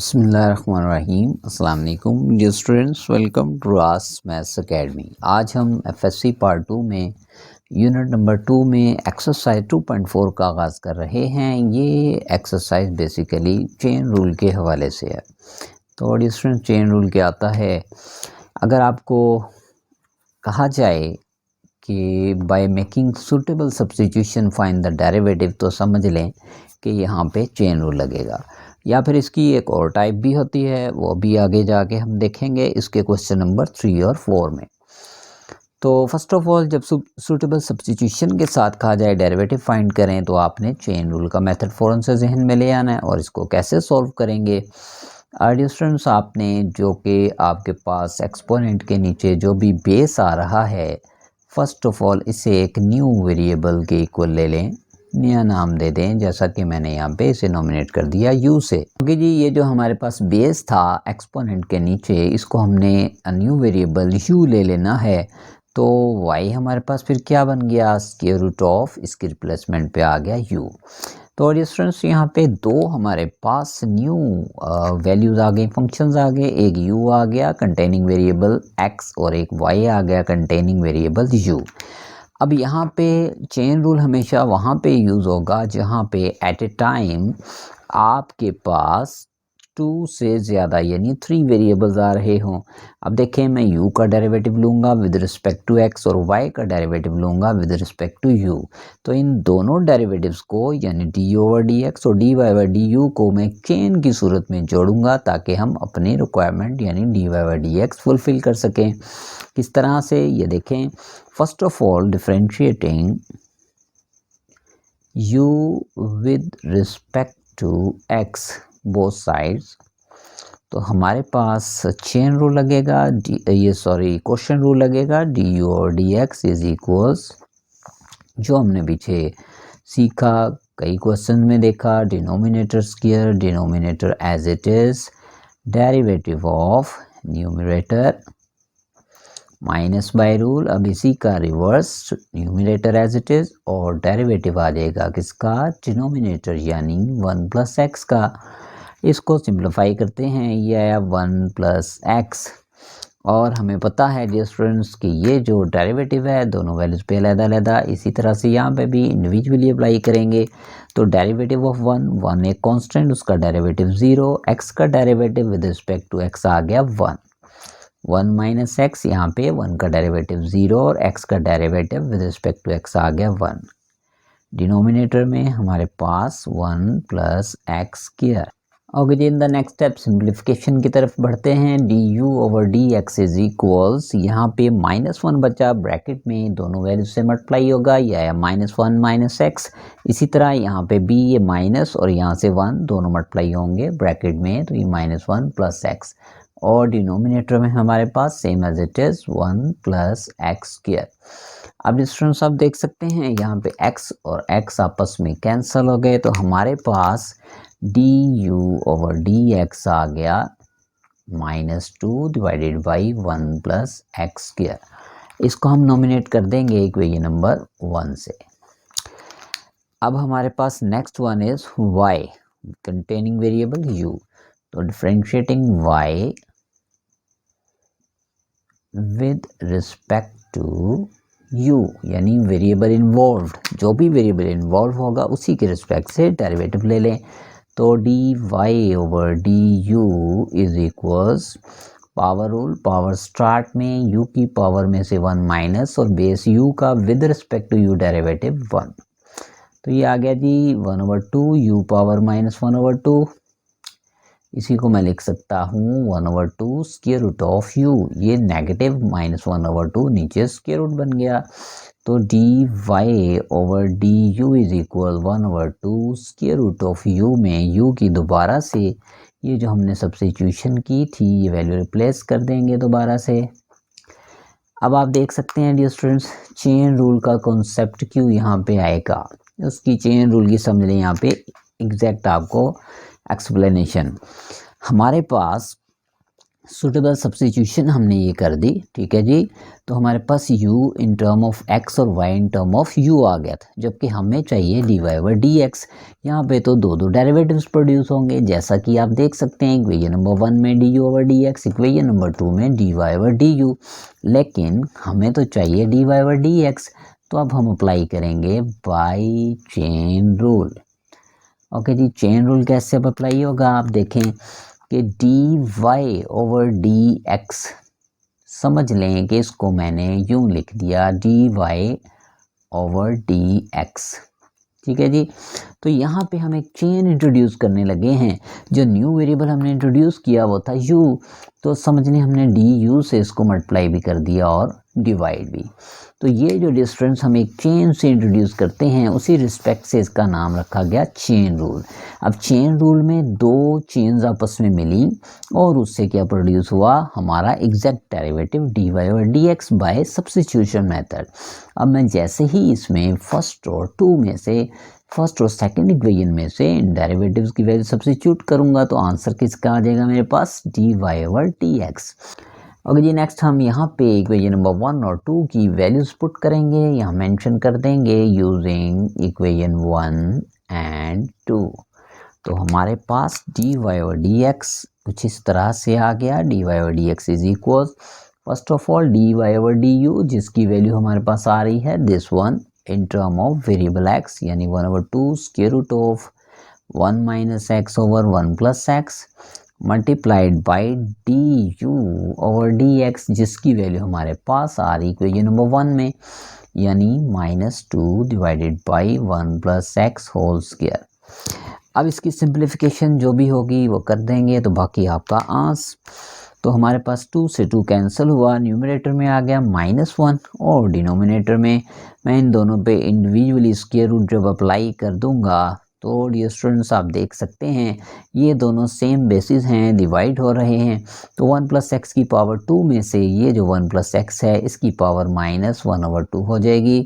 बिस्मिल्लाहिर्रहमानिर्रहीम। अस्सलाम वालेकुम डियर स्टूडेंट्स, वेलकम टू रास मैथ्स एकेडमी। आज हम एफएससी पार्ट 2 में यूनिट नंबर 2 में एक्सरसाइज 2.4 का आगाज़ कर रहे हैं। ये एक्सरसाइज बेसिकली चेन रूल के हवाले से है। तो डियर स्टूडेंट्स, चेन रूल क्या आता है? अगर आपको कहा जाए कि by making suitable substitution find the derivative, तो समझ लें कि यहाँ पे चेन रूल लगेगा। या फिर इसकी एक और टाइप भी होती है, वो भी आगे जाके हम देखेंगे इसके क्वेश्चन नंबर 3 और 4 में। तो फर्स्ट ऑफ ऑल, जब सूटेबल सब्स्टिट्यूशन के साथ कहा जाए डेरिवेटिव फाइंड करें, तो आपने चेन रूल का मेथड फ़ौरन से जहन में ले आना है। और इसको कैसे सॉल्व करेंगे? डियर स्टूडेंट्स, आपने जो कि आपके पास एक्सपोनेंट के नीचे जो भी बेस आ रहा है, फर्स्ट ऑफ ऑल इसे एक न्यू वेरिएबल के इक्वल ले लें, नया नाम दे दें, जैसा कि मैंने यहाँ पे इसे नॉमिनेट कर दिया u से। क्योंकि जी ये जो हमारे पास बेस था एक्सपोनेंट के नीचे, इसको हमने न्यू वेरिएबल u ले लेना है। तो y हमारे पास फिर क्या बन गया? स्क्वायर रूट ऑफ, इसके रिप्लेसमेंट पे आ गया u। तो स्टूडेंट्स, यहाँ पे दो हमारे पास न्यू वैल्यूज़ आ गई, फंक्शंस आ गए। एक u आ गया कंटेनिंग वेरिएबल x और एक y आ गया कंटेनिंग वेरिएबल u। अब यहाँ पे चेन रूल हमेशा वहाँ पे यूज़ होगा जहाँ पे एट ए टाइम आपके पास 2 से ज़्यादा यानी 3 वेरिएबल्स आ रहे हों। अब देखें, मैं u का डेरिवेटिव लूँगा विद रिस्पेक्ट टू x और y का डेरिवेटिव लूँगा विद रिस्पेक्ट टू u। तो इन दोनों डेरिवेटिव्स को यानी d/dx और dy/du को मैं चेन की सूरत में जोड़ूंगा ताकि हम अपनी रिक्वायरमेंट यानी dy/dx फुलफ़िल कर सकें। किस तरह से, ये देखें। First of all, differentiating u with respect to x both sides, तो हमारे पास चेन रूल लगेगा, क्वेश्चन रूल लगेगा du और dx इज इक्वल्स, जो हमने पीछे सीखा, कई क्वेश्चन में देखा, denominator square, denominator as it is, derivative of numerator minus by rule. अब इसी का reverse, numerator as it is और डेरिवेटिव आ जाएगा किसका? डिनोमिनेटर यानी 1 प्लस एक्स का। इसको सिंप्लीफाई करते हैं, ये आया 1 प्लस एक्स। और हमें पता है डियर स्टूडेंट्स कि ये जो डेरिवेटिव है दोनों वैल्यूज़ पे अलग-अलग, इसी तरह से यहाँ पे भी इंडिविजुअली अप्लाई करेंगे। तो डेरिवेटिव ऑफ 1 एक कांस्टेंट, उसका डेरिवेटिव 0, x का derivative with respect to x आ गया 1 माइनस एक्स, यहाँ पे 1 का डेरिवेटिव 0 और x का derivative with respect to x आ गया 1। डिनोमिनेटर में हमारे पास 1 प्लस एक्स स्क्वायर। ओके जी, in the next step simplification की तरफ बढ़ते हैं। du over dx is equals, यहाँ पे -1 बचा, ब्रैकेट में दोनों वैल्यू से मल्टीप्लाई होगा, यह आया -1 माइनस एक्स। इसी तरह यहाँ पे भी ये माइनस और यहाँ से 1 दोनों मल्टीप्लाई होंगे ब्रैकेट में, तो ये -1 प्लस एक्स। और डिनोमिनेटर में हमारे पास same as it is 1 plus x square. अब स्टूडेंट्स, आप देख सकते हैं यहाँ पे x और x आपस में कैंसिल हो गए, तो हमारे पास du ओवर dx आ गया -2 divided by 1 plus x square. इसको हम नॉमिनेट कर देंगे इक्वेशन नंबर 1 से। अब हमारे पास next one is y containing variable u। तो differentiating y with respect to u यानी वेरिएबल इन्वॉल्व्ड, जो भी वेरिएबल इन्वॉल्व होगा उसी के रिस्पेक्ट से डेरिवेटिव ले लें। तो dy over du is equals, power rule, power start में u की पावर में से 1 माइनस और बेस u का with respect to u derivative 1। तो ये आ गया जी 1/2 u पावर -1/2। इसी को मैं लिख सकता हूँ 1/2 स्क्वायर रूट ऑफ u। ये नेगेटिव -1/2 नीचे स्क्वायर रूट बन गया। तो dy over du is equal 1/2 square root of u में u की दोबारा से ये जो हमने सब्स्टिट्यूशन की थी ये वैल्यू रिप्लेस कर देंगे दोबारा से। अब आप देख सकते हैं डियर स्टूडेंट्स, चेन रूल का कॉन्सेप्ट क्यों यहाँ पे आएगा, उसकी चेन रूल की समझ लें यहाँ पे एग्जैक्ट आपको एक्सप्लेनेशन। हमारे पास सुटेबल सब्स्टिट्यूशन हमने ये कर दी, ठीक है जी। तो हमारे पास u in term of x और y in term of u आ गया था, जबकि हमें चाहिए dy ओवर dx। यहाँ पे तो दो डेरिवेटिव्स प्रोड्यूस होंगे, जैसा कि आप देख सकते हैं इक्वेशन नंबर 1 में du over dx, equation number 2 में dy ओवर du। लेकिन हमें तो चाहिए dy ओवर dx, तो अब हम अप्लाई करेंगे बाय चेन रूल। ओके जी, चेन रूल कैसे अब अप्लाई होगा, आप देखें कि dy ओवर dx, समझ लें कि इसको मैंने यूं लिख दिया dy ओवर dx, ठीक है जी। तो यहाँ पे हम एक चेन इंट्रोड्यूस करने लगे हैं। जो न्यू वेरिएबल हमने इंट्रोड्यूस किया वो था u, तो समझ लें हमने du से इसको मल्टीप्लाई भी कर दिया और डिवाइड भी। तो ये जो डिस्टेंस हम एक चेन से इंट्रोड्यूस करते हैं, उसी रिस्पेक्ट से इसका नाम रखा गया चेन रूल। अब चेन रूल में दो चेन्स आपस में मिली और उससे क्या प्रोड्यूस हुआ, हमारा exact derivative dy over dx by substitution method. अब मैं जैसे ही इसमें फर्स्ट और सेकंड इक्वेशन में से डेरिवेटिव्स की वैल्यू सब्स्टिट्यूट करूंगा, तो आंसर किसका आ जाएगा मेरे पास, dy ओवर dx। ओके जी, नेक्स्ट हम यहाँ पे इक्वेशन नंबर 1 और 2 की वैल्यूज पुट करेंगे, यहाँ मेंशन कर देंगे यूजिंग इक्वेशन 1 एंड 2। तो हमारे पास dy ओवर dx कुछ इस तरह से आ गया, dy over dx is equal first of all dy over du, जिसकी वैल्यू हमारे पास आ रही है this one in term of variable x, यानी 1 over 2 square root of 1 minus x over 1 plus x multiplied by du over dx, जिसकी value हमारे पास आ रही इक्वेशन नंबर 1 में, यानी -2 divided by 1 plus x whole square. अब इसकी सिंप्लीफिकेशन जो भी होगी वो कर देंगे, तो बाकी आपका आंस। तो हमारे पास 2 से 2 कैंसिल हुआ, न्यूमरेटर में आ गया -1 और डिनोमिनेटर में मैं इन दोनों पे इंडिविजुअली स्क्वायर रूट जब अप्लाई कर दूंगा, तो डियर स्टूडेंट्स आप देख सकते हैं ये दोनों सेम बेसिस हैं, डिवाइड हो रहे हैं। तो 1 प्लस एक्स की पावर 2 में से ये जो 1 प्लस एक्स है इसकी पावर -1 ओवर 2 हो जाएगी,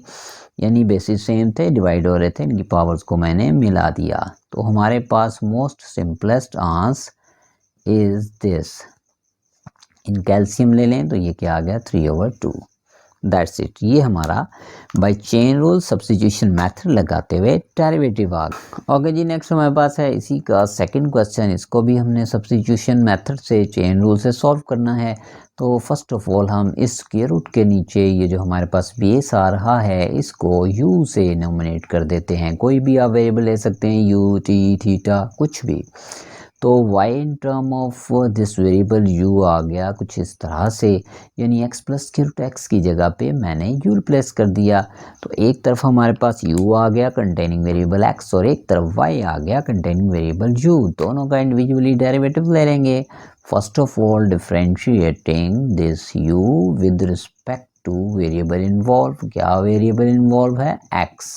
यानी बेसिस सेम थे, डिवाइड हो रहे थे, इनकी पावर्स को मैंने मिला दिया। तो हमारे पास most simplest answer is this. इन कैल्शियम ले लें तो ये क्या आ गया 3 ओवर 2। दैट्स इट, ये हमारा by chain rule substitution method लगाते हुए डेरिवेटिव आ गया। ओके जी, नेक्स्ट हमारे पास है इसी का सेकंड क्वेश्चन, इसको भी हमने सब्स्टिट्यूशन मेथड से चेन रूल से सॉल्व करना है। तो फर्स्ट ऑफ ऑल हम इस स्क्वायर रूट के नीचे ये जो हमारे पास बेस आ रहा है इसको u से नोमिनेट कर देते हैं, कोई भी आप वेरिएबल ले सकते हैं, u, t, थीटा, कुछ भी। तो y in term of this variable u आ गया कुछ इस तरह से, यानी x plus square root x की जगह पे मैंने u रिप्लेस कर दिया। तो एक तरफ हमारे पास u आ गया कंटेनिंग वेरिएबल x और एक तरफ y आ गया कंटेनिंग वेरिएबल u, दोनों का इंडिविजुअली डेरिवेटिव ले लेंगे। First of all differentiating this u with respect to variable involve, क्या वेरिएबल इन्वॉल्व है, x।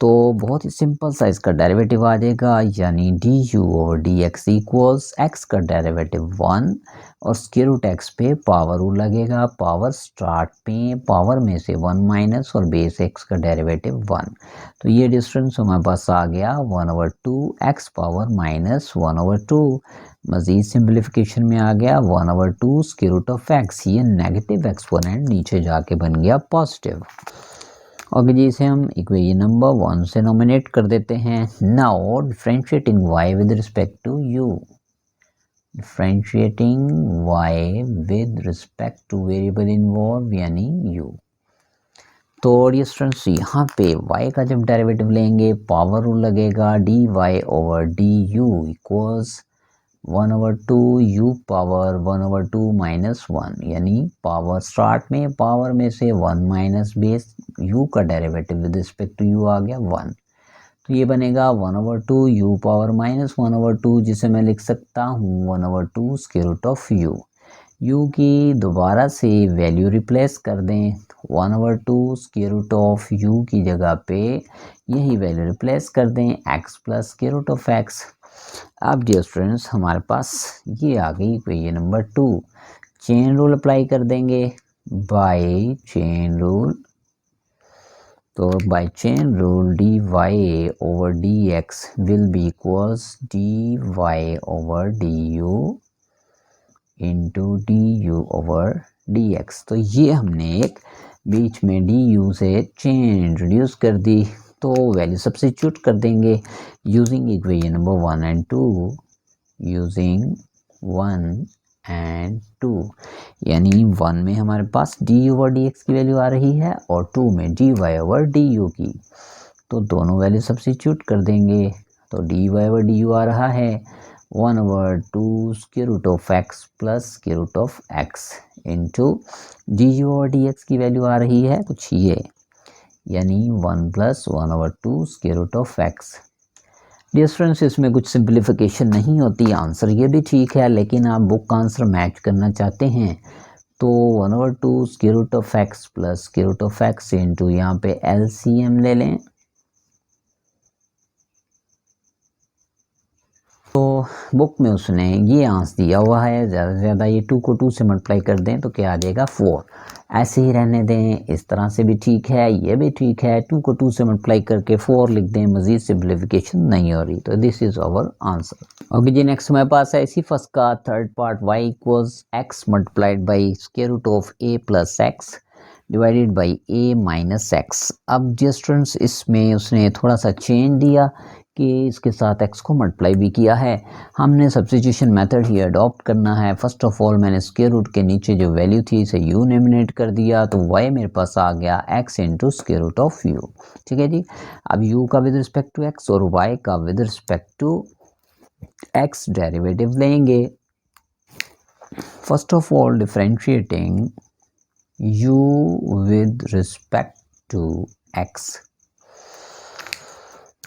तो बहुत ही सिंपल सा इसका डेरिवेटिव आ जाएगा, यानी du over dx equals x का डेरिवेटिव 1 और स्क्वायर रूट x पे पावर रूल लगेगा, पावर स्टार्ट पे पावर में से 1 माइनस और बेस x का डेरिवेटिव 1। तो ये डिस्टेंस हमारे पास आ गया 1 ओवर 2 x पावर -1 ओवर 2। मजीद सिंप्लीफिकेशन में आ गया 1 over 2 square root of x, ये नेगेटिव एक्सपोनेंट नीचे जाके बन गया पॉजिटिव। ओके जी, इसे हम इक्वेशन नंबर 1 से नोमिनेट कर देते हैं। Now differentiating y with respect to u, differentiating y with respect to variable involve यानी u। तो ये स्टूडेंट्स यहाँ पे y का जब डेरिवेटिव लेंगे पावर रूल लगेगा dy over du equals 1 over 2 u power 1 over 2 minus 1, यानी पावर स्टार्ट में पावर में से 1 माइनस बेस u का derivative with respect to u आ गया 1। तो ये बनेगा 1 ओवर 2 u पावर -1 ओवर 2, जिसे मैं लिख सकता हूँ 1 over 2 square root of u की दोबारा से वैल्यू रिप्लेस कर दें, 1 over 2 square root of u की जगह पे यही वैल्यू रिप्लेस कर दें x plus square root of x। अब डियर स्टूडेंट्स हमारे पास ये आ गई equation number 2। Chain rule apply कर देंगे बाय चेन रूल। तो by chain rule dy over dx will be equals dy over du into D you over D x. तो ये हमने एक बीच में डी यू से चेन इंट्रोड्यूस कर दी, तो वैल्यू सब्स्टिट्यूट कर देंगे using equation number 1 and 2, using 1 and 2, यानी 1 में हमारे पास D you over D x की वैल्यू आ रही है और 2 में D Y over D U की। तो दोनों वैल्यू सब्स्टिट्यूट कर देंगे, तो D Y over D U आ रहा है 1/2 square root of x plus square root of x into D you over D x की वैल्यू आ रही है कुछ ये, यानी 1 + 1/2 square root of x. Dear students, इसमें कुछ सिंप्लीफिकेशन नहीं होती, आंसर ये भी ठीक है, लेकिन आप बुक का आंसर मैच करना चाहते हैं तो 1/2 square root of x plus square root of x into यहाँ पे एलसीएम ले लें। तो बुक में उसने ये आंसर दिया हुआ है, ज़्यादा से ज़्यादा ये 2 को 2 से मल्टीप्लाई कर दें तो क्या आ जाएगा 4। ऐसे ही रहने दें, इस तरह से भी ठीक है, ये भी ठीक है, 2 को 2 से मल्टीप्लाई करके 4 लिख दें, मज़ीद सिंप्लीफिकेशन नहीं हो रही। तो this is our answer. Okay जी, नेक्स्ट हमारे पास है इसी फर्स्ट का third part, y equals x multiplied by square root of a plus x divided by a minus x. अब डियर स्टूडेंट्स, इसमें उसने थोड़ा सा चेंज दिया कि इसके साथ x को मल्टीप्लाई भी किया है। हमने सब्स्टिट्यूशन मेथड ही अडॉप्ट करना है। फर्स्ट ऑफ ऑल मैंने स्क्वायर रूट के नीचे जो वैल्यू थी इसे u नॉमिनेट कर दिया, तो y मेरे पास आ गया x into square root of u। ठीक है जी, अब u का विद रिस्पेक्ट टू x और y का with respect to x derivative लेंगे। First of all differentiating u with respect to x,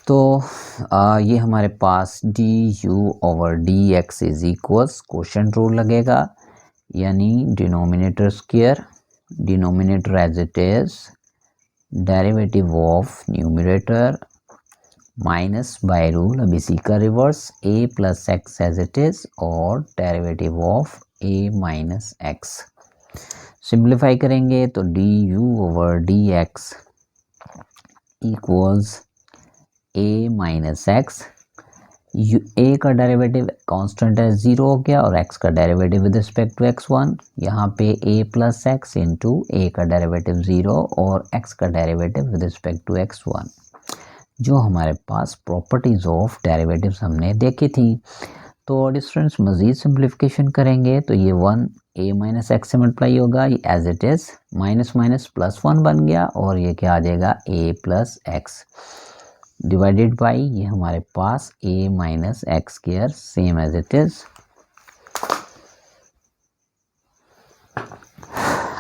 तो ये हमारे पास D you over D x is equals quotient rule लगेगा, यानी denominator square, denominator as it is, derivative of numerator minus by rule, अब इसी का reverse a plus x as it is और derivative of a minus x. Simplify करेंगे तो D you over D x equals a minus x, a का derivative constant है 0 हो गया और x का derivative with respect to x1, यहाँ पे a plus x into a का डेरिवेटिव 0 और x का derivative with respect to x1, जो हमारे पास प्रॉपर्टीज ऑफ डेरिवेटिव्स हमने देखी थी। तो डिस्टेंस मज़ीद सिंप्लीफिकेशन करेंगे तो ये 1 a माइनस एक्स से मल्टीप्लाई होगा, ये as it is minus minus plus 1 बन गया और ये क्या आ जाएगा a plus x divided by ये हमारे पास a minus x square same as it is.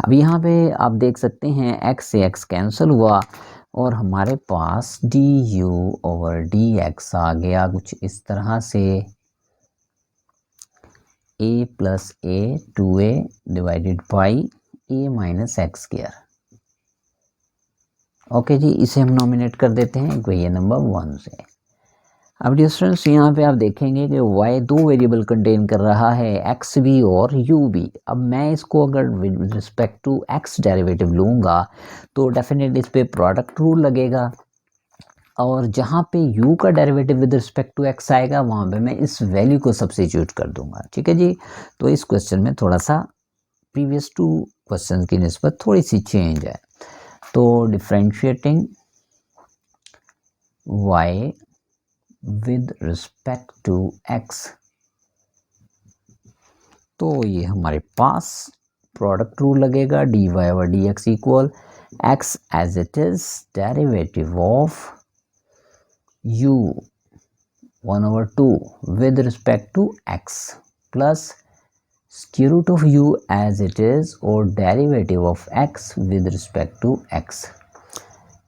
अब यहाँ पे आप देख सकते हैं x से x कैंसिल हुआ और हमारे पास D you over D X आ गया कुछ इस तरह से, a plus a 2a divided by a minus x square. Okay जी, इसे हम नॉमिनेट कर देते हैं इक्वेशन नंबर 1 से। अब डिस्टेंस यहाँ पे आप देखेंगे कि y 2 वेरिएबल कंटेन कर रहा है, x भी और u भी। अब मैं इसको अगर with respect to x derivative लूँगा तो डेफिनेटली इस पे प्रोडक्ट रूल लगेगा और जहाँ पे u का derivative with respect to x आएगा वहाँ पे मैं इस वैल्यू को सब्स्टिट्यूट कर दूंगा। ठीक है जी, तो इस क्वेश्चन में थोड़ा सा प्रीवियस टू क्वेश्चन की निस्बत थोड़ी सी चेंज है। तो differentiating y with respect to x, तो ये हमारे पास प्रोडक्ट रूल लगेगा, D Y over D x equal x as it is derivative of u 1/2 with respect to x plus square root of u as it is और derivative of x with respect to x।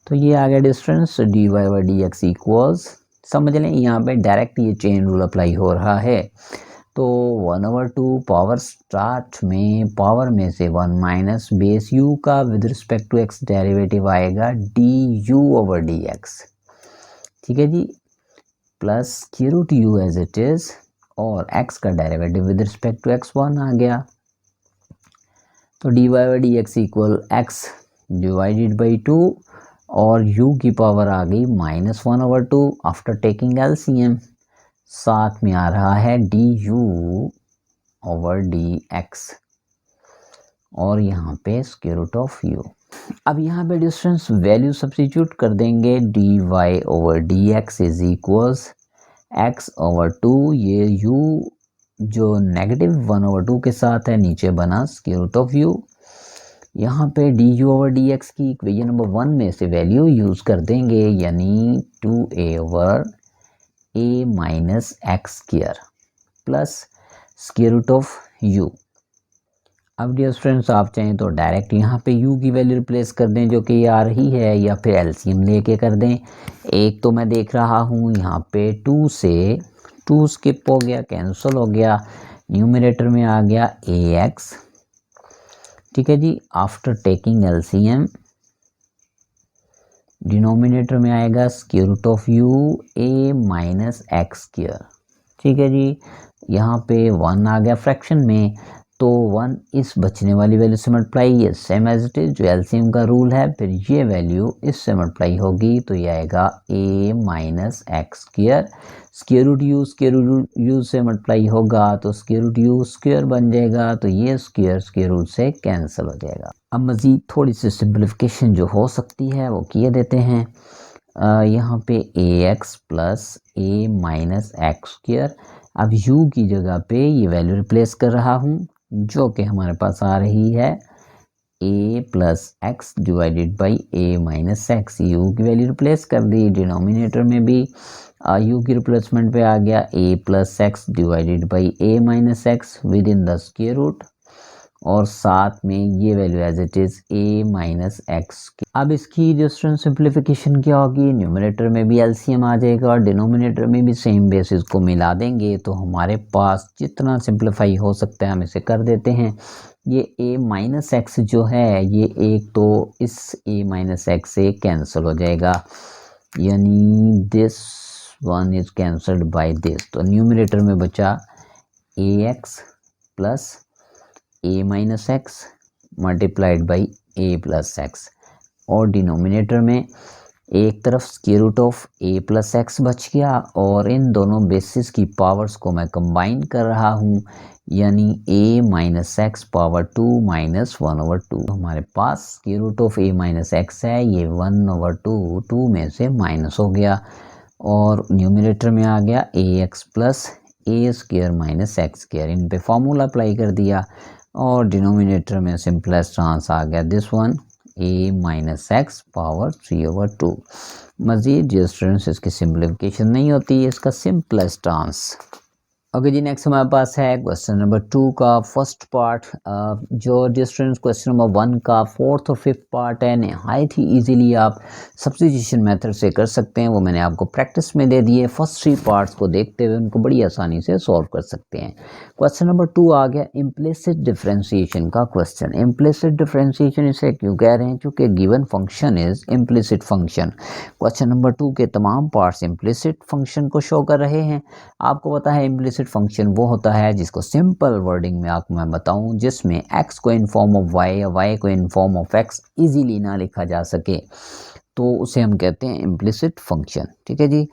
तो ये आ गया distance D Y over D x equals, समझ लें यहाँ पे direct ये चेन रूल अप्लाई हो रहा है। तो 1/2 पावर स्टार्ट में पावर में से 1 माइनस बेस u का with respect to x derivative आएगा D you over D x. ठीक है जी, plus square root u as it is और x का derivative with respect to x1 आ गया। तो D Y over D x equal x divided by 2 और u की पावर आ गई -1/2 आफ्टर टेकिंग एलसीएम। साथ में आ रहा है D you over D x और यहाँ पे स्क्वायर रूट ऑफ यू। अब यहाँ पे डिस्टेंस वैल्यू सब्स्टिट्यूट कर देंगे, d Y over D x is equals x over 2, ये u जो -1/2 के साथ है नीचे बना स्क्वायर रूट ऑफ यू। यहाँ पे d you over D x की इक्वेशन नंबर 1 में से वैल्यू यूज़ कर देंगे, यानी 2a over a minus x square plus square root of u। अब डियर स्टूडेंट्स आप चाहें तो डायरेक्ट यहाँ पे u की वैल्यू रिप्लेस कर दें जो कि आ रही है, या फिर एलसीएम लेके कर दें। एक तो मैं देख रहा हूँ यहाँ पे 2 से 2 स्किप हो गया, कैंसिल हो गया, न्यूमरेटर में आ गया ax, ठीक है जी। आफ्टर टेकिंग एलसीएम डिनोमिनेटर में आएगा square root of u a minus x square, ठीक है जी। यहाँ पे 1 आ गया फ्रैक्शन में, तो 1 इस बचने वाली वैल्यू से मल्टीप्लाई, ये सेम एज इट इज जो एलसीएम का रूल है, फिर ये वैल्यू इससे मल्टीप्लाई होगी तो ये आएगा a minus x square, square root u से मल्टीप्लाई होगा तो स्क्वायर रूट यू स्क्वायर बन जाएगा, तो ये स्क्वायर रूट से कैंसिल हो जाएगा। अब मज़ीद थोड़ी सी सिंप्लीफिकेशन जो हो सकती है वो किए देते हैं। यहाँ पे ax plus a minus x square, अब u की जगह पे ये वैल्यू रिप्लेस कर रहा हूँ जो कि हमारे पास आ रही है a plus x divided by a minus x. u की वैल्यू रिप्लेस कर दी, डिनोमिनेटर में भी u की रिप्लेसमेंट पे आ गया a plus x divided by a minus x with in the square root, और साथ में ये value as it is a minus x. अब इसकी डिस्टेंस सिंप्लीफिकेशन क्या होगी, न्यूमरेटर में भी एलसीएम आ जाएगा और डिनोमिनेटर में भी सेम बेसिस को मिला देंगे, तो हमारे पास जितना सिंप्लीफाई हो सकता है हम इसे कर देते हैं। ये a माइनस एक्स जो है ये एक तो इस a माइनस एक्स से कैंसिल हो जाएगा, यानी this one is cancelled by this, तो न्यूमरेटर में बचा ax plus a minus x multiplied by a plus x, और डिनोमिनेटर में एक तरफ square root of a plus x बच गया, और इन दोनों बेसिस की पावर्स को मैं कंबाइन कर रहा हूँ, यानी a minus X power 2 minus 1/2। हमारे पास square root of a minus X है, ये 1/2 2 में से माइनस हो गया, और न्यूमरेटर में आ गया ax plus a square minus x square. इन पे फार्मूला अप्लाई कर दिया, और डिनोमिनेटर में सिंपलेस्ट ट्रांस आ गया this one a minus X power 3/2। मज़ीद जो स्टूडेंट्स इसकी सिंप्लीफिकेशन नहीं होती है, इसका सिंपलेस्ट ट्रांस। ओके जी, नेक्स्ट हमारे पास है क्वेश्चन नंबर 2 का फर्स्ट पार्ट। जो डिस्टेंस क्वेश्चन नंबर 1 का फोर्थ और फिफ्थ पार्ट है, नहायत ही इजीली आप सब्स्टिट्यूशन मेथड से कर सकते हैं, वो मैंने आपको प्रैक्टिस में दे दिए। फर्स्ट 3 पार्ट्स को देखते हुए उनको बड़ी आसानी से सॉल्व कर सकते हैं। क्वेश्चन नंबर 2 आ गया इम्प्लिसिट डिफरेंशिएशन का क्वेश्चन। इम्प्लिसिट डिफरेंशिएशन इसे क्यों कह रहे हैं, क्योंकि given function is implicit function. Question number 2 के तमाम पार्ट्स इम्प्लिसिट फंक्शन को शो कर रहे हैं। आपको पता है इम्प्लिसिट फंक्शन वो होता है जिसको सिंपल वर्डिंग में आपको मैं बताऊं, जिसमें x को इन फॉर्म ऑफ y या y को in form of x easily ना लिखा जा सके, तो उसे हम कहते हैं इम्प्लिसिट फंक्शन, ठीक है जी।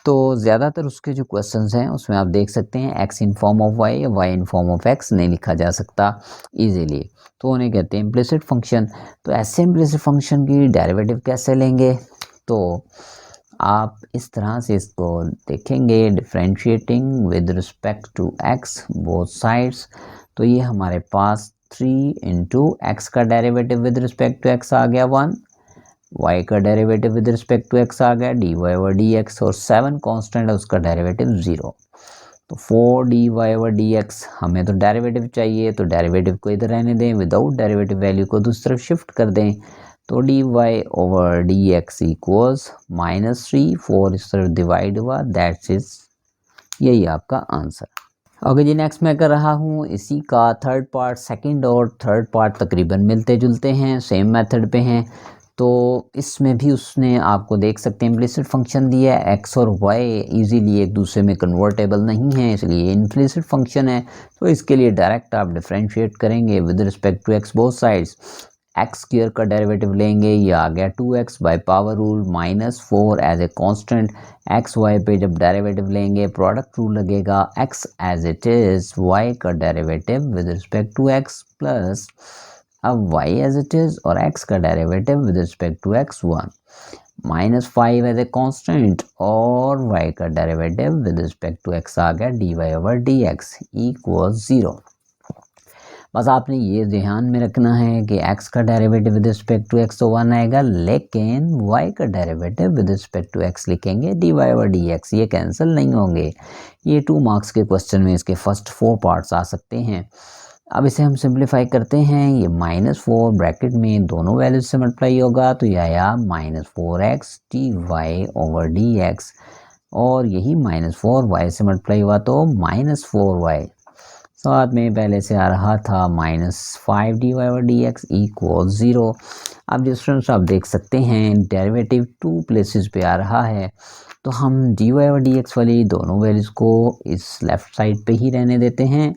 तो ज़्यादातर उसके जो क्वेश्चंस हैं उसमें आप देख सकते हैं x in form of y या y in form of x नहीं लिखा जा सकता इजीली, तो उन्हें कहते हैं इम्प्लिसिट फंक्शन। तो ऐसे इम्प्लिसिट फंक्शन की डेरिवेटिव कैसे लेंगे, तो आप इस तरह से इसको देखेंगे, differentiating with respect to x both sides. तो ये हमारे पास 3 इंटू एक्स का derivative with respect to x आ गया 1, y का derivative with respect to x आ गया dy ओवर dx, और 7 कांस्टेंट है उसका डेरिवेटिव 0। तो 4 dy ओवर dx हमें तो डेरिवेटिव चाहिए, तो डेरिवेटिव को इधर रहने दें, विदाउट डेरिवेटिव वैल्यू को दूसरी तरफ शिफ्ट कर दें, तो dy ओवर dx इक्वल्स -3, 4 इस तरफ डिवाइड हुआ, दैट्स इज यही आपका आंसर। ओके जी, नेक्स्ट मैं कर रहा हूँ इसी का थर्ड पार्ट। सेकंड और थर्ड पार्ट तकरीबन मिलते जुलते हैं, सेम मेथड पे हैं। तो इसमें भी उसने आपको देख सकते हैं इम्प्लिसिट फंक्शन दिया है, x और y इजीली एक दूसरे में कन्वर्टेबल नहीं है, इसलिए इम्प्लिसिट फंक्शन है। तो इसके लिए डायरेक्ट आप डिफरेंशिएट करेंगे with respect to x both sides. X square का डेरिवेटिव लेंगे, ये आ गया 2x by power rule minus 4 as a constant. X y पे जब डेरिवेटिव लेंगे प्रोडक्ट रूल लगेगा, x as it is, y का derivative with respect to x plus अब y एज इट इज और x का derivative with respect to x 1 minus 5 as a constant और y का derivative with respect to x आ गया dy/dx equal 0। बस आपने ये ध्यान में रखना है कि x का derivative with respect to x तो 1 आएगा, लेकिन y का derivative with respect to x लिखेंगे dy/dx, ये कैंसिल नहीं होंगे। ये 2 मार्क्स के क्वेश्चन में इसके फर्स्ट 4 पार्ट्स आ सकते हैं। अब इसे हम सिंप्लीफाई करते हैं, ये -4 ब्रैकेट में दोनों वैल्यूज से मल्टीप्लाई होगा तो यह आया -4x dy/dx और यही -4y से मल्टीप्लाई हुआ तो -4y, साथ में पहले से आ रहा था -5 dy/dx इक्वल 0। अब डिस्टेंस आप देख सकते हैं डेरिवेटिव 2 प्लेसेस पे आ रहा है, तो हम dy/dx वाली दोनों वैल्यूज़ को इस लेफ़्ट साइड पे ही रहने देते हैं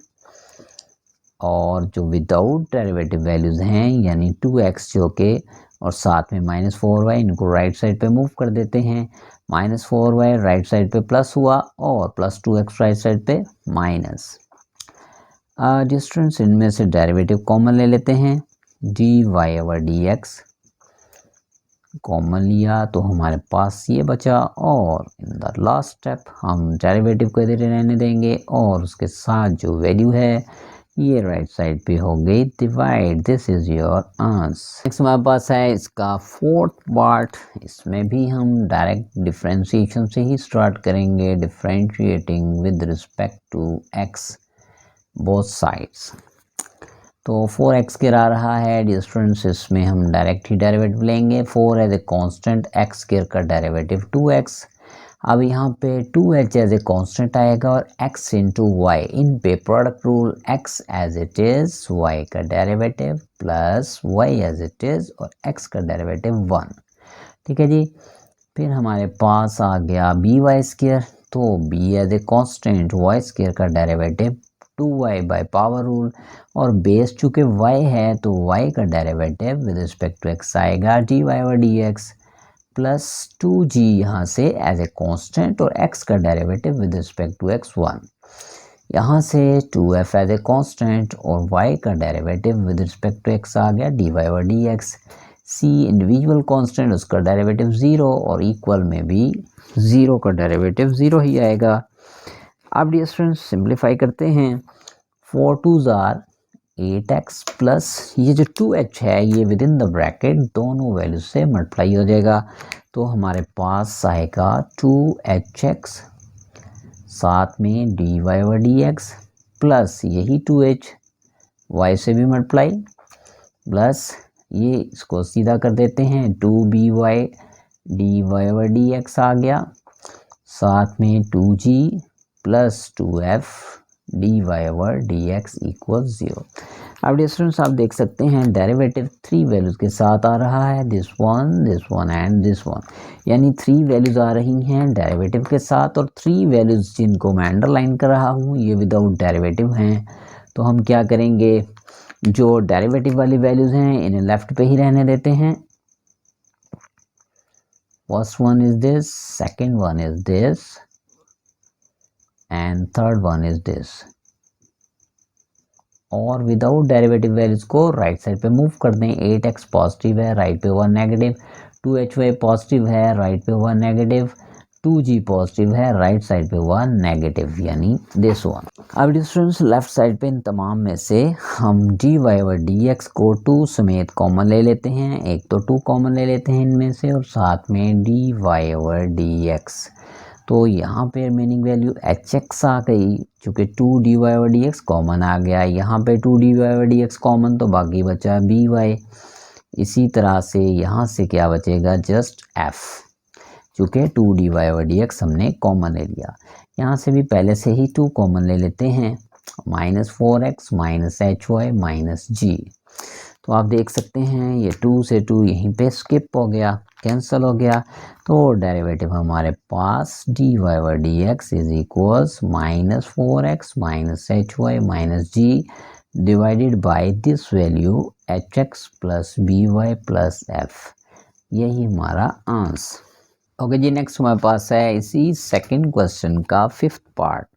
और जो विदाउट डेरिवेटिव वैल्यूज़ हैं यानी 2x जो के और साथ में -4y इनको राइट साइड पे मूव कर देते हैं। -4y राइट साइड पे प्लस हुआ और +2x राइट साइड पे माइनस। डिस्टेंस इनमें से डेरिवेटिव कॉमन ले लेते हैं, dy/dx कॉमन लिया तो हमारे पास ये बचा और इन द लास्ट स्टेप हम डेरिवेटिव को इधर रहने देंगे और उसके साथ जो वैल्यू है ये राइट साइड पे हो गई divide. This is your answer. Next हमारे पास है इसका 4th पार्ट, इसमें भी हम डायरेक्ट डिफरेंशिएशन से ही स्टार्ट करेंगे, differentiating with respect to x both sides. तो 4x के आ रहा है डिस्टेंस, इसमें हम डायरेक्ट ही डेरिवेटिव लेंगे। 4 as a constant, x square का डेरिवेटिव 2x। अब यहाँ पे 2h एज ए कांस्टेंट आएगा और x इंटू वाई, इन पे product rule, x as it is, y का derivative plus y as it is और x का डेरिवेटिव 1। ठीक है जी। फिर हमारे पास आ गया by स्क्वायर, तो b as a constant, y square का derivative 2y by power rule और बेस चूँकि y है तो y का derivative with respect to x आएगा dy/dx प्लस 2g यहाँ से एज ए कांस्टेंट और x का derivative with respect to x 1। यहाँ से 2f एज ए कांस्टेंट और y का derivative with respect to x आ गया dy/dx। c इंडिविजुअल कांस्टेंट, उसका डेरिवेटिव 0 और इक्वल में भी 0 का डेरिवेटिव 0 ही आएगा। अब डिस्टेंस सिंप्लीफाई करते हैं, 4 2s आर 8x प्लस ये जो 2h है ये विद इन द ब्रैकेट दोनों वैल्यू से मल्टीप्लाई हो जाएगा तो हमारे पास आएगा 2hx साथ में dy/dx प्लस यही 2h y से भी मल्टीप्लाई प्लस ये इसको सीधा कर देते हैं 2by dy/dx आ गया, साथ में 2g plus 2f dy/dx equal 0। अब डिस्टेंस आप देख सकते हैं डेरिवेटिव 3 वैल्यूज़ के साथ आ रहा है, this one and this one, यानी 3 वैल्यूज़ आ रही हैं डेरिवेटिव के साथ और 3 वैल्यूज़ जिनको मैं अंडरलाइन कर रहा हूँ ये विदाउट डेरिवेटिव हैं। तो हम क्या करेंगे, जो डेरिवेटिव वाली वैल्यूज़ हैं इन्हें लेफ्ट पे ही रहने देते हैं। First one is this, second one is this and third one is this, और विदाउट डेरिवेटिव वैल्यूज को राइट साइड पे मूव कर दें। 8x पॉजिटिव है, राइट पे 1 नेगेटिव, 2hy पॉजिटिव है, राइट पे 1 नेगेटिव, 2g पॉजिटिव है, राइट साइड पे 1 नेगेटिव, यानी दिस वन। अब डिस्टेंस लेफ्ट साइड पे इन तमाम में से हम dy/dx को 2 समेत कॉमन ले लेते हैं, एक तो 2 कॉमन ले लेते हैं इनमें से और साथ में dy/dx, तो यहाँ पे रिमेनिंग वैल्यू hx आ गई, चूँकि 2 dy/dx कॉमन आ गया, यहाँ पे 2 dy/dx कॉमन तो बाकी बचा by। इसी तरह से यहाँ से क्या बचेगा, जस्ट f, चूँकि 2 dy/dx हमने कॉमन ले लिया। यहाँ से भी पहले से ही 2 कॉमन ले लेते हैं, -4x -hy -g, तो आप देख सकते हैं ये 2 से 2 यहीं पे स्किप हो गया, कैंसिल हो गया, तो डेरिवेटिव हमारे पास dy/dx is equals -4x -hy -g divided by this value hx plus by plus f, यही हमारा आंसर। ओके जी, नेक्स्ट हमारे पास है इसी सेकंड क्वेश्चन का फिफ्थ पार्ट।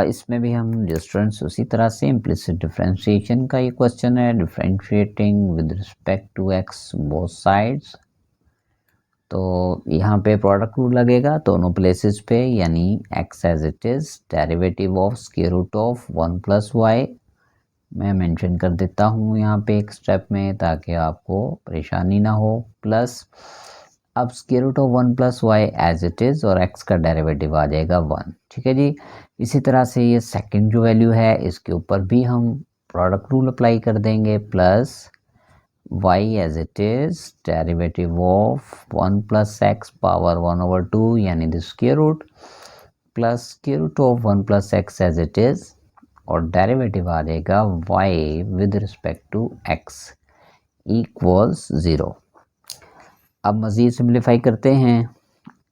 इसमें भी हम डिस्टेंस उसी तरह से इम्प्लिसिट डिफरेंशिएशन का ये क्वेश्चन है, differentiating with respect to x both sides. तो यहाँ पे प्रोडक्ट रूल लगेगा दोनों प्लेसेस पे, यानी x as it is derivative of square root of 1 plus y मैं मेंशन कर देता हूँ यहाँ पे एक स्टेप में, ताकि आपको परेशानी ना हो। प्लस अब square root of 1 plus y as it is और एक्स का डेरिवेटिव आ जाएगा 1। ठीक है जी। इसी तरह से ये सेकंड जो वैल्यू है इसके ऊपर भी हम प्रोडक्ट रूल अप्लाई कर देंगे। Plus y as it is derivative of 1 plus x power 1/2 यानी the square root, plus square root of 1 plus x as it is और डेरिवेटिव आ जाएगा y with respect to x equals 0। अब मज़ीद simplify करते हैं,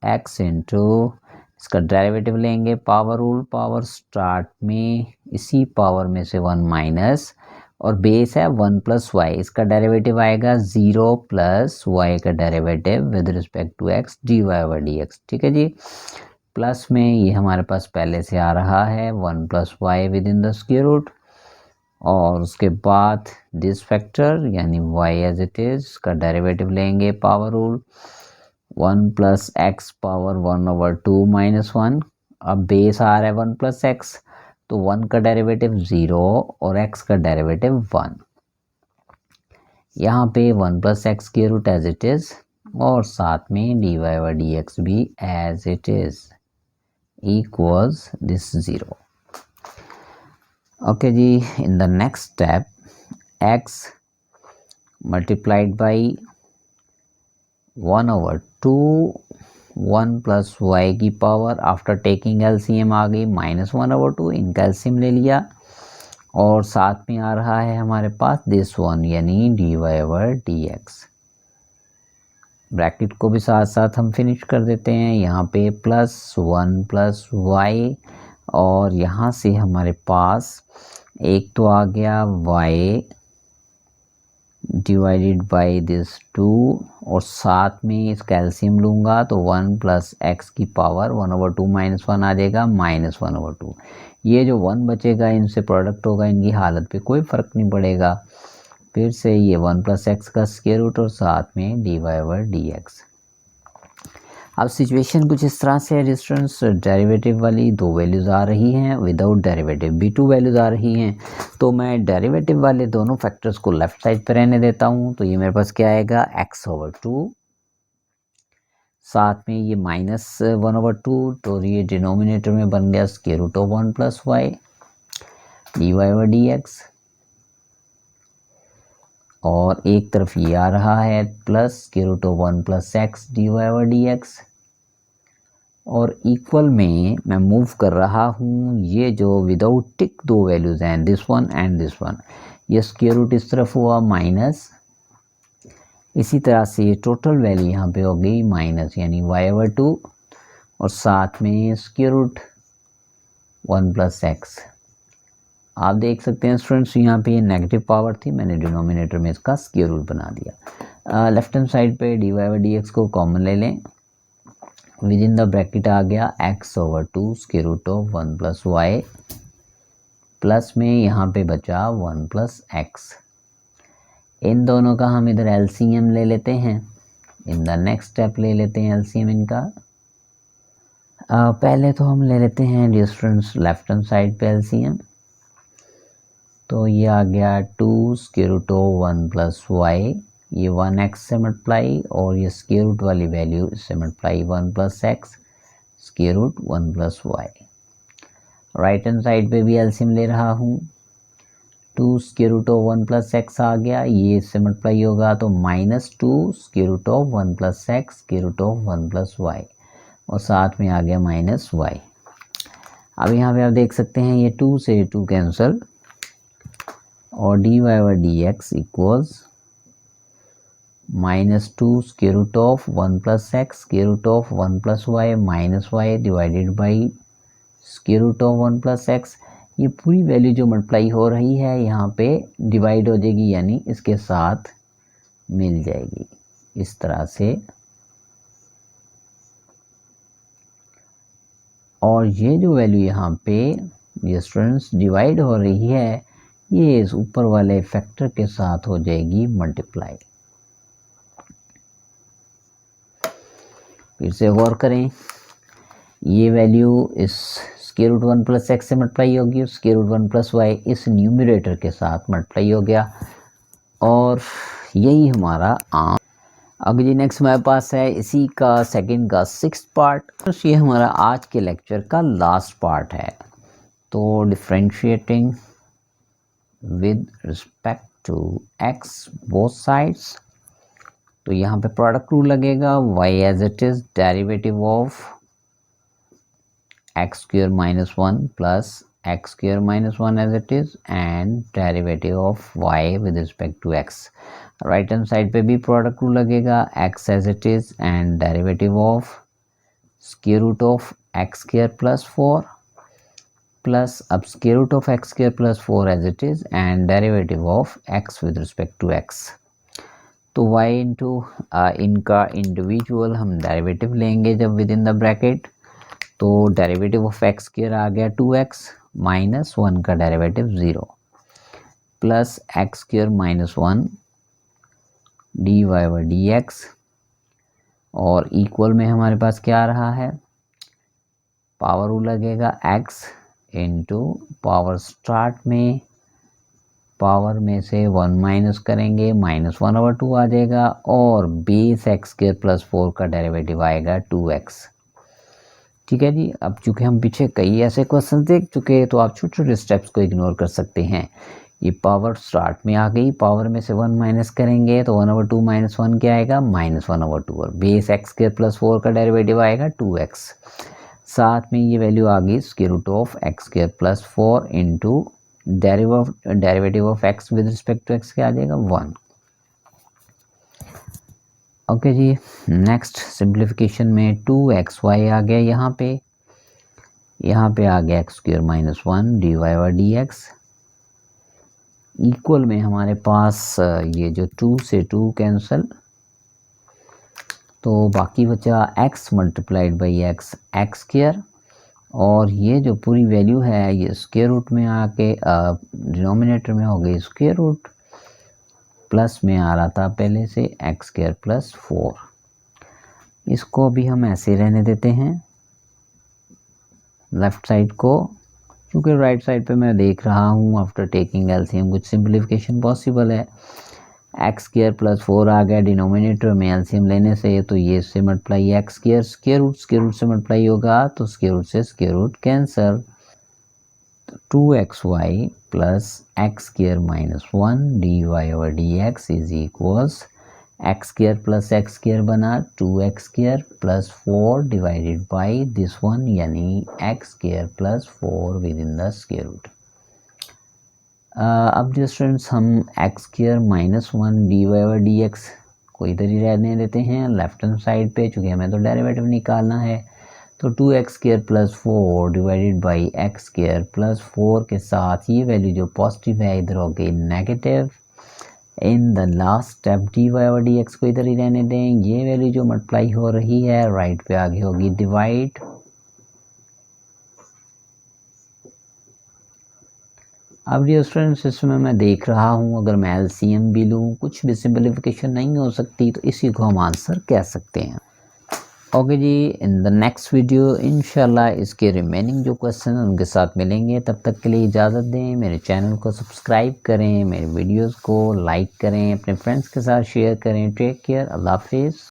x इंटू इसका derivative लेंगे पावर रूल, पावर स्टार्ट में इसी पावर में से 1 माइनस और बेस है 1 प्लस वाई, इसका डेरिवेटिव आएगा 0 प्लस वाई का derivative with respect to x dy by d x. ठीक है जी। प्लस में ये हमारे पास पहले से आ रहा है 1 plus y with in the square root, और उसके बाद दिस फैक्टर यानी y एज इट इज़ का डेरिवेटिव लेंगे power rule 1 plus x power 1/2 minus 1। अब बेस आ रहा है 1 प्लस एक्स, तो 1 का डेरिवेटिव 0 और x का डेरिवेटिव 1। यहाँ पे 1 प्लस एक्स के रूट एज इट इज़ और साथ में dy बाई डी एक्स भी as it is equals this 0। Okay जी, in the next step x multiplied by 1/2 1 plus y की पावर आफ्टर टेकिंग एलसीएम आ गई -1/2, इनका एलसीएम ले लिया और साथ में आ रहा है हमारे पास दिस वन यानी dy by d x. Bracket को भी साथ साथ हम फिनिश कर देते हैं, यहाँ पे +1 प्लस वाई और यहाँ से हमारे पास एक तो आ गया y डिवाइडेड बाई दिस 2 और साथ में इसका एलसीएम लूँगा तो 1 प्लस एक्स की पावर 1/2 माइनस 1 आ जाएगा -1/2। ये जो 1 बचेगा इनसे प्रोडक्ट होगा, इनकी हालत पे कोई फ़र्क नहीं पड़ेगा। फिर से ये 1 प्लस एक्स का स्क्वायर रूट और साथ में dy बाई डी एक्स। अब सिचुएशन कुछ इस तरह से है, डिस्टेंस डेरिवेटिव वाली दो वैल्यूज़ आ रही हैं, विदाउट डेरिवेटिव भी 2 वैल्यूज़ आ रही हैं। तो मैं डेरिवेटिव वाले दोनों फैक्टर्स को लेफ़्ट साइड पर रहने देता हूँ। तो ये मेरे पास क्या आएगा x/2, साथ में ये -1/2, तो ये डिनोमिनेटर में बन गया square root of 1 plus y dy by d x, और एक तरफ ये आ रहा है plus square root of 1 plus x dy by d x, और इक्वल में मैं मूव कर रहा हूँ ये जो विदाउट टिक दो वैल्यूज़ हैं this one and this one, ये स्क्वायर रूट इस तरफ हुआ माइनस, इसी तरह से ये टोटल वैल्यू यहाँ पे हो गई माइनस यानी y/2 और साथ में स्क्वायर रूट 1 प्लस एक्स। आप देख सकते हैं स्टूडेंट्स यहाँ पे ये नेगेटिव पावर थी, मैंने डिनोमिनेटर में इसका स्क्वायर रूट बना दिया। लेफ्ट हैंड साइड पे dy बाई डी एक्स को कॉमन ले लें, विद इन द ब्रैकेट आ गया x/2 square root of 1 plus y, plus में यहाँ पे बचा 1 प्लस एक्स। इन दोनों का हम इधर एलसीएम ले लेते हैं, इन द नेक्स्ट स्टेप ले लेते हैं एलसीएम इनका। पहले तो हम ले लेते हैं डिस्टेंस लेफ्ट हैंड साइड पे एलसीएम, तो ये आ गया 2 square root of 1 plus y, ये 1x से मल्टीप्लाई और ये स्क्वायर रूट वाली वैल्यू इससे multiply 1 plus x square root 1 plus y. Right hand side पे भी एलसीएम ले रहा हूँ, 2 square root of 1 plus x आ गया, ये इससे मल्टीप्लाई होगा तो -2 square root of 1 plus x square root of 1 plus y और साथ में आ गया माइनस वाई। अब यहाँ पे आप देख सकते हैं ये 2 से 2 कैंसिल और dy by d x equals -2 square root of 1 plus x square root of 1 plus y minus y divided by square root of 1 plus x. ये पूरी वैल्यू जो मल्टीप्लाई हो रही है यहाँ पे डिवाइड हो जाएगी, यानी इसके साथ मिल जाएगी इस तरह से। और ये जो वैल्यू यहाँ पे ये स्टूडेंट्स डिवाइड हो रही है, ये इस ऊपर वाले फैक्टर के साथ हो जाएगी मल्टीप्लाई। फिर से गौर करें, ये वैल्यू इस स्क्वायर रूट 1 प्लस एक्स से मल्टीप्लाई होगी, स्क्वायर रूट 1 प्लस वाई इस न्यूमरेटर के साथ मल्टीप्लाई हो गया, और यही हमारा आंसर। अब जी नेक्स्ट हमारे पास है इसी का सेकंड का 6th पार्ट। ये हमारा आज के लेक्चर का लास्ट पार्ट है। तो differentiating with respect to x both sides, तो यहाँ पे प्रोडक्ट रूल लगेगा, y as it is derivative of x square minus 1 plus x square minus 1 as it is, and derivative of y with respect to x। Right hand side पे भी product rule लगेगा, x as it is and derivative of square root of x square plus 4 plus अब square root of x square plus 4 as it is and derivative of x with respect to x। तो y into इनका individual हम derivative लेंगे जब with in the bracket, तो derivative of x square आ गया 2x minus 1 का derivative 0 plus x square minus 1 d y by d x, और इक्वल में हमारे पास क्या आ रहा है, पावर रूल लगेगा x इंटू पावर स्टार्ट में पावर में से 1 माइनस करेंगे, माइनस 1/2 आ जाएगा, और बेस एक्स स्क्वायर प्लस 4 का डेरिवेटिव आएगा 2x। ठीक है जी। अब चूँकि हम पीछे कई ऐसे क्वेश्चन देख चुके हैं, तो आप छोटे छोटे स्टेप्स को इग्नोर कर सकते हैं। ये पावर स्टार्ट में आ गई, पावर में से 1 माइनस करेंगे तो 1/2 माइनस 1 क्या आएगा, -1/2, और बेस एक्स स्क्वायर प्लस 4 का डेरिवेटिव आएगा 2x। साथ में ये वैल्यू आ गई square root of x square plus 4 into derivative of x with respect to x क्या आ जाएगा 1। ओके जी। नेक्स्ट सिंप्लीफिकेशन में 2xy आ गया, यहाँ पे आ गया x square minus 1 d y by d x, equal में हमारे पास ये जो 2 से 2 कैंसिल, तो बाकी बचा x multiplied by x square, और ये जो पूरी वैल्यू है ये स्क्वायर रूट में आके डिनोमिनेटर में हो गई स्क्वायर रूट, प्लस में आ रहा था पहले से एक्स स्क्वायर प्लस 4। इसको भी हम ऐसे रहने देते हैं लेफ्ट साइड को, क्योंकि राइट साइड पे मैं देख रहा हूँ आफ्टर टेकिंग एलसीएम कुछ सिंप्लीफिकेशन पॉसिबल है। एक्स स्क्वायर प्लस 4 आ गया डिनोमिनेटर में एलसीएम लेने से, तो ये इससे multiply x square square root से मल्टीप्लाई होगा, तो स्क्वायर रूट से square root cancel, 2xy plus x square minus 1 d Y over D x is equals x square plus x square बना 2x square plus 4 divided by this one, यानी x square plus 4 with in the square root. अब जो students हम x square minus 1 d Y over D x को इधर ही रहने देते हैं लेफ्ट हैंड साइड पे, चूँकि हमें तो डेरिवेटिव निकालना है, तो 2x square plus 4 divided by x square plus 4 के साथ ये वैल्यू जो पॉजिटिव है इधर हो गई negative. In the last step d Y over D x को इधर ही रहने दें, ये वैल्यू जो मल्टीप्लाई हो रही है राइट पे आगे होगी डिवाइड, अब ये स्टूडेंट्स इसमें मैं देख रहा हूँ अगर मैं एलसीएम भी लूँ कुछ भी सिंप्लीफिकेशन नहीं हो सकती, तो इसी को हम आंसर कह सकते हैं। ओके जी, इन द नेक्स्ट वीडियो इंशाल्लाह इसके रिमेनिंग जो क्वेश्चन हैं उनके साथ मिलेंगे। तब तक के लिए इजाज़त दें, मेरे चैनल को सब्सक्राइब करें, मेरे वीडियोस को लाइक करें, अपने फ्रेंड्स के साथ शेयर करें। टेक केयर, अल्लाह हाफिज़।